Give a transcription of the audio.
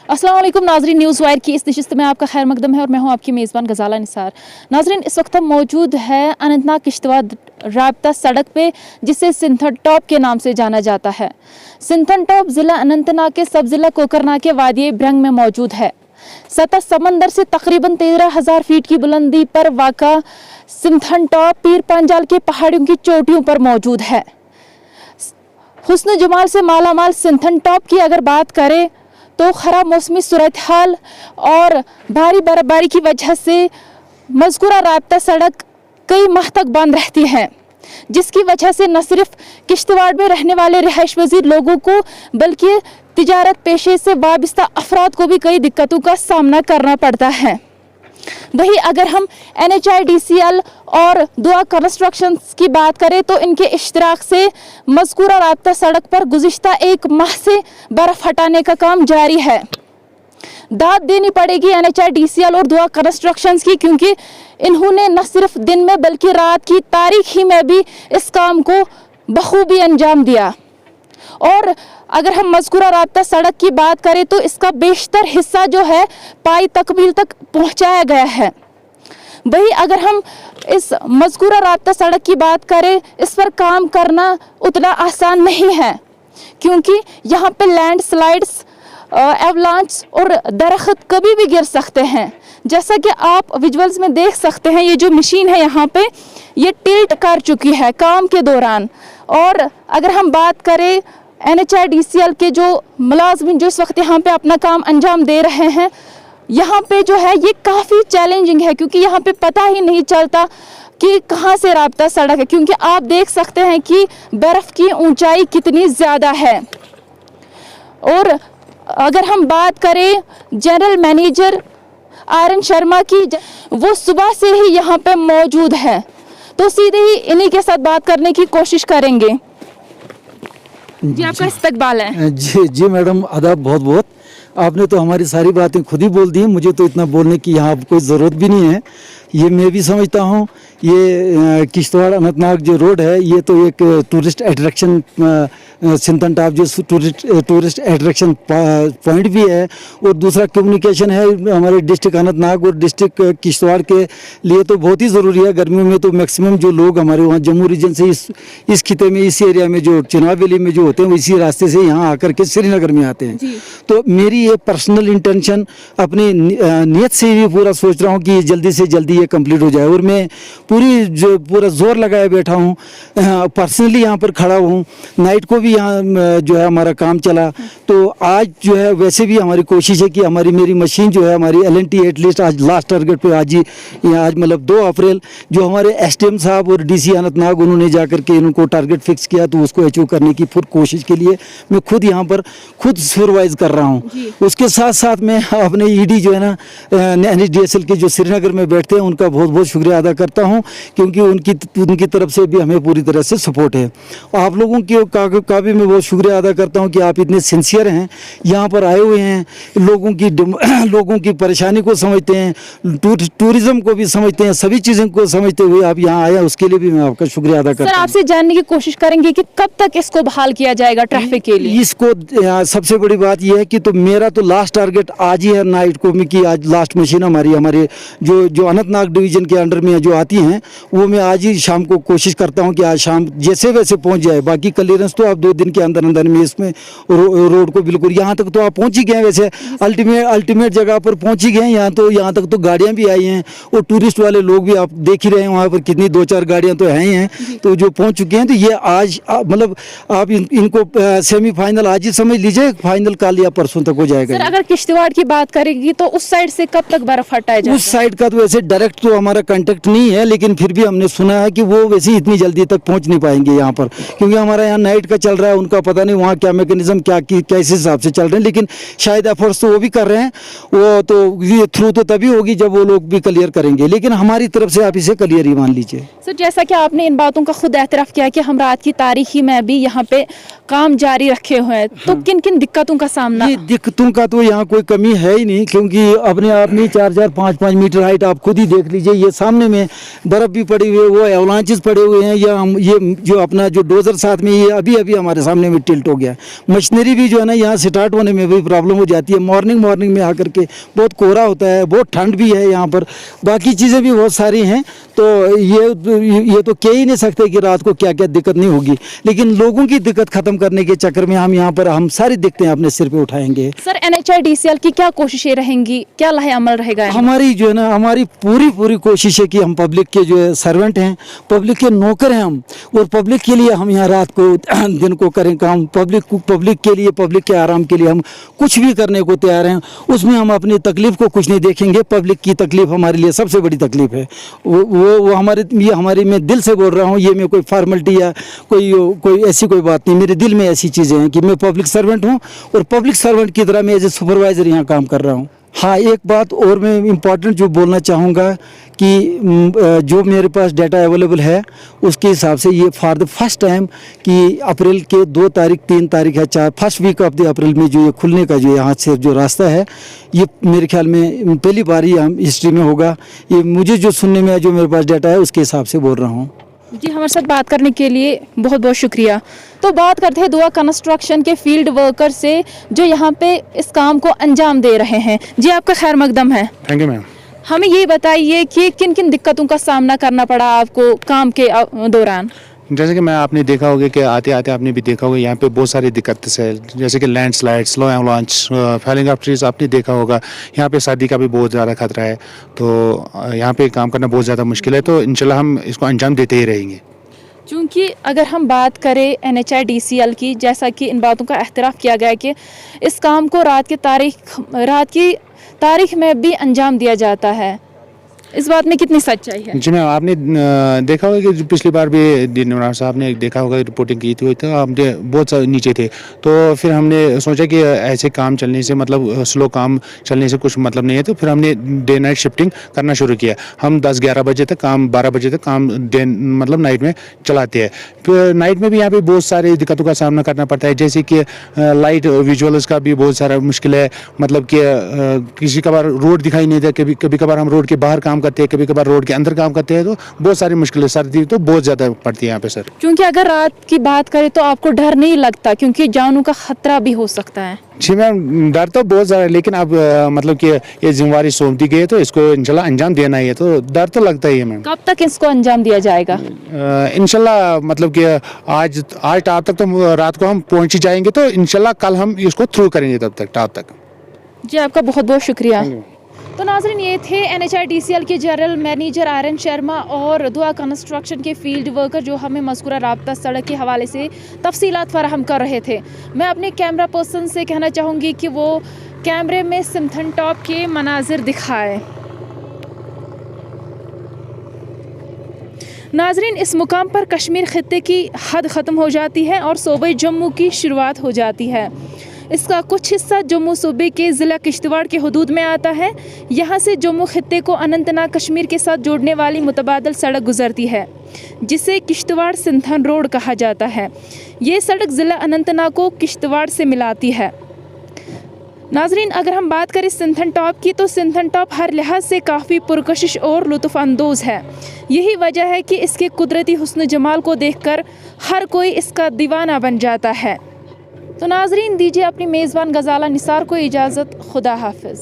अस्सलाम वालेकुम नाजरीन, न्यूज़ वायर की इस नशिस्त में आपका खैर मकदम है और मैं हूं आपकी मेज़बान गजाला निसार। नाजरीन, इस वक्त हम मौजूद है अनंतनाग किश्तवाड़ राब्ता सड़क पे, जिसे सिंथन टॉप के नाम से जाना जाता है। सिंथन टॉप ज़िला अनंतनाग के सब ज़िला कोकरनाग के वादी ब्रंग में मौजूद है। सतह समंदर से तकरीबन 13,000 फीट की बुलंदी पर वाक़ा सिंथन टॉप पीर पंजाल के पहाड़ियों की चोटियों पर मौजूद है। हुस्न जमाल से मालामाल सिंथन टॉप की अगर बात करें तो ख़राब मौसमी सूरत हाल और भारी बर्फबारी की वजह से मज़कूरा राब्ता सड़क कई माह तक बंद रहती है, जिसकी वजह से न सिर्फ किश्तवाड़ में रहने वाले रिहाइश पज़ीर लोगों को बल्कि तिजारत पेशे से वाबस्ता अफराद को भी कई दिक्कतों का सामना करना पड़ता है। वहीं अगर हम NHIDCL और दुआ कंस्ट्रक्शन की बात करें तो इनके इश्तराक से मज़कूरा राब्ता सड़क पर गुज़िश्ता एक माह से बर्फ़ हटाने का काम जारी है। दाद देनी पड़ेगी NHIDCL और दुआ कंस्ट्रक्शन की, क्योंकि इन्होंने न सिर्फ दिन में बल्कि रात की तारीख ही में भी इस काम को बखूबी अंजाम दिया। और अगर हम मज़कूरा राब्ता सड़क की बात करें तो इसका बेशतर हिस्सा जो है पाई तकमील तक पहुंचाया गया है। वहीं अगर हम इस मज़कूरा राब्ता सड़क की बात करें, इस पर काम करना उतना आसान नहीं है, क्योंकि यहाँ पे लैंड स्लाइड्स, एवलांच और दरख्त कभी भी गिर सकते हैं। जैसा कि आप विजुअल्स में देख सकते हैं, ये जो मशीन है यहाँ पे ये टिल्ट कर चुकी है काम के दौरान। और अगर हम बात करें NHIDCL के जो मुलाज़िम जो इस वक्त यहाँ पे अपना काम अंजाम दे रहे हैं, यहाँ पे जो है ये काफ़ी चैलेंजिंग है, क्योंकि यहाँ पे पता ही नहीं चलता कि कहाँ से राब्ता सड़क है, क्योंकि आप देख सकते हैं कि बर्फ़ की ऊंचाई कितनी ज़्यादा है। और अगर हम बात करें जनरल मैनेजर आरएन शर्मा की, वो सुबह से ही यहाँ पे मौजूद है, तो सीधे ही इन्हीं के साथ बात करने की कोशिश करेंगे। जी, आपका इस्तकबाल है। जी मैडम, आदाब। बहुत बहुत आपने तो हमारी सारी बातें खुद ही बोल दी हैं, मुझे तो इतना बोलने की यहाँ कोई ज़रूरत भी नहीं है। ये मैं भी समझता हूँ, ये किश्तवाड़ अनंतनाग जो रोड है ये तो एक टूरिस्ट अट्रैक्शन, सिंथन टॉप जो टूरिस्ट अट्रैक्शन पॉइंट भी है, और दूसरा कम्युनिकेशन है हमारे डिस्ट्रिक्ट अनंतनाग और डिस्ट्रिक्ट किश्तवाड़ के लिए तो बहुत ही ज़रूरी है। गर्मियों में तो मैक्सिमम जो लोग हमारे वहाँ जम्मू रीजन से इस खिते में, इस एरिया में जो चिनाब वैली में जो होते हैं, वो इसी रास्ते से यहाँ आकर के श्रीनगर में आते हैं। तो मेरी ये पर्सनल इंटेंशन, अपनी नीयत से भी पूरा सोच रहा हूँ कि जल्दी से जल्दी ये कंप्लीट हो जाए, और मैं पूरा जोर लगाए बैठा हूँ, पर्सनली यहाँ पर खड़ा हूँ। नाइट को भी यहाँ जो है हमारा काम चला, तो आज जो है वैसे भी हमारी कोशिश है कि मेरी मशीन जो है हमारी LNT एटलीस्ट आज लास्ट टारगेट पे आज मतलब 2 अप्रैल जो हमारे SDM साहब और DC अनंतनाग उन्होंने जाकर के इनको टारगेट फिक्स किया, तो उसको अचीव करने की फिर कोशिश के लिए मैं खुद यहाँ पर सुपरवाइज कर रहा हूँ। उसके साथ साथ मैं अपने ED जो है ना NHDSL के जो श्रीनगर में बैठते हैं उनका बहुत बहुत शुक्रिया अदा करता हूं, क्योंकि उनकी तरफ से भी हमें पूरी तरह से सपोर्ट है। आप लोगों का भी मैं बहुत शुक्रिया अदा करता हूं कि आप इतने सिंसियर हैं, यहाँ पर आए हुए हैं, लोगों की परेशानी को समझते हैं, टूरिज्म को भी समझते हैं, सभी चीज़ों को समझते हुए आप यहाँ आए, उसके लिए भी मैं आपका शुक्रिया अदा करता हूँ। आपसे जानने की कोशिश करेंगे कि कब तक इसको बहाल किया जाएगा ट्रैफिक के लिए? इसको सबसे बड़ी बात यह है कि तो मेरा तो लास्ट टारगेट आज ही है नाइट को, कि आज लास्ट मशीन हमारे जो अनंतनाग डिवीजन के अंडर में जो आती हैं वो मैं आज ही शाम को कोशिश करता हूं कि आज शाम जैसे वैसे पहुंच जाए। बाकी क्लियरेंस तो आप 2 दिन के अंदर में इसमें रोड को बिल्कुल यहाँ तक तो आप पहुंच ही गए हैं, वैसे अल्टीमेट जगह पर पहुंच ही गए हैं। यहाँ तक तो गाड़ियाँ भी आई हैं, और टूरिस्ट वाले लोग भी आप देख ही रहे हैं, वहाँ पर कितनी 2-4 गाड़ियाँ तो हैं ही हैं, तो जो पहुँच चुके हैं। तो ये आज मतलब आप इनको सेमीफाइनल आज ही समझ लीजिए, फाइनल कल या परसों तक हो जाएगा। सर, अगर किश्तवाड़ की बात करेगी तो उस साइड से कब तक बर्फ हटाया जाएगा? उस साइड का तो वैसे डायरेक्ट तो हमारा कांटेक्ट नहीं है, लेकिन फिर भी हमने सुना है कि वो वैसे इतनी जल्दी तक पहुंच नहीं पाएंगे यहाँ पर, क्योंकि हमारा यहाँ नाइट का चल रहा है, उनका पता नहीं वहाँ क्या मैकेनिज्म कैसे हिसाब से चल रहे हैं, लेकिन शायद एफर्ट्स तो वो भी कर रहे हैं। वो तो ये थ्रू तो तभी होगी जब वो लोग भी क्लियर करेंगे, लेकिन हमारी तरफ से आप इसे क्लियर ही मान लीजिए। सर, जैसा कि आपने इन बातों का खुद एतराफ़ किया कि हम रात की तारीखी में भी यहाँ पे काम जारी रखे हुए हैं, तो किन किन दिक्कतों का सामना? ये दिक्कतों का तो यहाँ कोई कमी है ही नहीं, क्योंकि अपने आप में 4-4, 5-5 मीटर हाइट आप खुद ही देख लीजिए। ये सामने में बर्फ़ भी पड़ी हुई है, वो एवलांचेस पड़े हुए हैं, या ये जो अपना जो डोजर साथ में ये अभी अभी हमारे सामने में टिल्ट हो गया। मशीनरी भी जो है ना यहाँ स्टार्ट होने में भी प्रॉब्लम हो जाती है। मॉर्निंग में आकर के बहुत कोहरा होता है, बहुत ठंड भी है यहाँ पर, बाकी चीज़ें भी बहुत सारी हैं। तो ये तो कह ही नहीं सकते कि रात को क्या क्या दिक्कत नहीं होगी, लेकिन लोगों की दिक्कत ख़त्म करने के चक्कर में हम यहाँ पर हम सारी दिक्कतें अपने सिर पे उठाएंगे। सर, NHIDCL की क्या कोशिशें रहेंगी, क्या लाहे अमल रहेगा? हमारी जो है ना हमारी पूरी कोशिश है कि हम पब्लिक के जो है सर्वेंट हैं, पब्लिक के नौकर हैं हम, और पब्लिक के लिए हम यहाँ रात को दिन को करें काम। पब्लिक के लिए, पब्लिक के आराम के लिए हम कुछ भी करने को तैयार हैं। उसमें हम अपनी तकलीफ को कुछ नहीं देखेंगे। पब्लिक की तकलीफ हमारे लिए सबसे बड़ी तकलीफ है। वो हमारी मैं दिल से बोल रहा हूँ, ये मैं कोई फॉर्मेलिटी या कोई ऐसी कोई बात नहीं, मेरे दिल में ऐसी चीज़ें हैं कि मैं पब्लिक सर्वेंट हूँ, और पब्लिक सर्वेंट की तरह मैं एज ए सुपरवाइज़र यहाँ काम कर रहा हूँ। हाँ, एक बात और मैं इम्पॉर्टेंट जो बोलना चाहूँगा कि जो मेरे पास डाटा अवेलेबल है उसके हिसाब से ये फॉर द फर्स्ट टाइम कि अप्रैल के 2 तारीख 3 तारीख है 4 first week of the April में जो ये खुलने का जो यहाँ से जो रास्ता है, ये मेरे ख्याल में पहली बार ही हम हिस्ट्री में होगा। ये मुझे जो सुनने में जो मेरे पास डाटा है उसके हिसाब से बोल रहा हूँ। जी, हमारे साथ बात करने के लिए बहुत बहुत शुक्रिया। तो बात करते हैं दुआ कंस्ट्रक्शन के फील्ड वर्कर से जो यहाँ पे इस काम को अंजाम दे रहे हैं। जी, आपका खैर मकदम है। Thank you ma'am. हमें ये बताइए कि किन किन दिक्कतों का सामना करना पड़ा आपको काम के दौरान? जैसे कि आपने देखा होगा कि आते आते आपने भी देखा होगा यहाँ पे बहुत सारी दिक्कतें है, जैसे कि landslide, slow avalanche, falling of trees आपने देखा होगा। यहाँ पे सर्दी का भी बहुत ज़्यादा खतरा है, तो यहाँ पे काम करना बहुत ज़्यादा मुश्किल है। तो इंशाल्लाह हम इसको अंजाम देते ही रहेंगे। क्योंकि अगर हम बात करें NHIDCL की, जैसा कि इन बातों का एहतराफ़ किया गया कि इस काम को रात की तारीख में भी अंजाम दिया जाता है, इस बात में कितनी सच्चाई है? जी मैम, आपने देखा होगा कि पिछली बार भी दिनवार साहब ने देखा होगा, रिपोर्टिंग की थी, तो हम बहुत नीचे थे। तो फिर हमने सोचा कि ऐसे काम चलने से मतलब स्लो काम चलने से कुछ मतलब नहीं है, तो फिर हमने डे नाइट शिफ्टिंग करना शुरू किया। हम 10-11 बजे तक काम, 12 बजे तक काम डे मतलब नाइट में चलाते हैं। फिर नाइट में भी यहाँ पे बहुत सारी दिक्कतों का सामना करना पड़ता है, जैसे कि लाइट विजुअल्स का भी बहुत सारा मुश्किल है। मतलब कि किसी कभार रोड दिखाई नहीं देता, कभी कभार हम रोड के बाहर काम करते हैं, कभी कभार रोड के अंदर काम करते हैं, तो बहुत सारी मुश्किलें, सर्दी तो बहुत ज़्यादा पड़ती है यहाँ पे सर। क्योंकि अगर रात की बात करें तो आपको डर नहीं लगता, क्योंकि जानों का खतरा भी हो सकता है? जी मैम, डर तो बहुत ज़्यादा है, लेकिन अब मतलब कि ये जिम्मेवारी सौंप दी गई है, तो इसको इंशाल्लाह अंजाम देना ही है, तो डर तो लगता ही है मैम। कब तक इसको अंजाम दिया जाएगा? इंशाल्लाह मतलब कि आज टाप तक तो रात को हम पहुँच ही जाएंगे, तो इंशाल्लाह कल हम इसको थ्रू करेंगे तब तक टाप तक। जी, आपका बहुत बहुत शुक्रिया। तो नाज़रीन, ये थे NHIDCL के जनरल मैनेजर आर्यन शर्मा और दुआ कंस्ट्रक्शन के फील्ड वर्कर जो हमें मज़कूरा राब्ता सड़क के हवाले से तफसीलात फराहम कर रहे थे। मैं अपने कैमरा पर्सन से कहना चाहूँगी कि वो कैमरे में सिंथन टॉप के मनाजिर दिखाए। नाज़रीन, इस मुकाम पर कश्मीर खित्ते की हद ख़त्म हो जाती है और सूबे जम्मू की शुरुआत हो जाती है। इसका कुछ हिस्सा जम्मू सूबे के ज़िला किश्तवाड़ के हदूद में आता है। यहाँ से जम्मू खित्ते को अनंतनाग कश्मीर के साथ जोड़ने वाली मुतबादल सड़क गुजरती है, जिसे किश्तवाड़ सिंथन रोड कहा जाता है। ये सड़क ज़िला अनंतनाग को किश्तवाड़ से मिलाती है। नाजरीन, अगर हम बात करें सिंथन टॉप की, तो सिंथन टॉप हर लिहाज से काफ़ी पुरकशिश और लुत्फ़अंदोज़ है। यही वजह है कि इसके कुदरती हुस्न जमाल को देखकर हर कोई इसका दीवाना बन जाता है। तो नाजरीन, दीजिए अपनी मेज़बान गज़ाला निसार को इजाज़त। खुदा हाफिज़।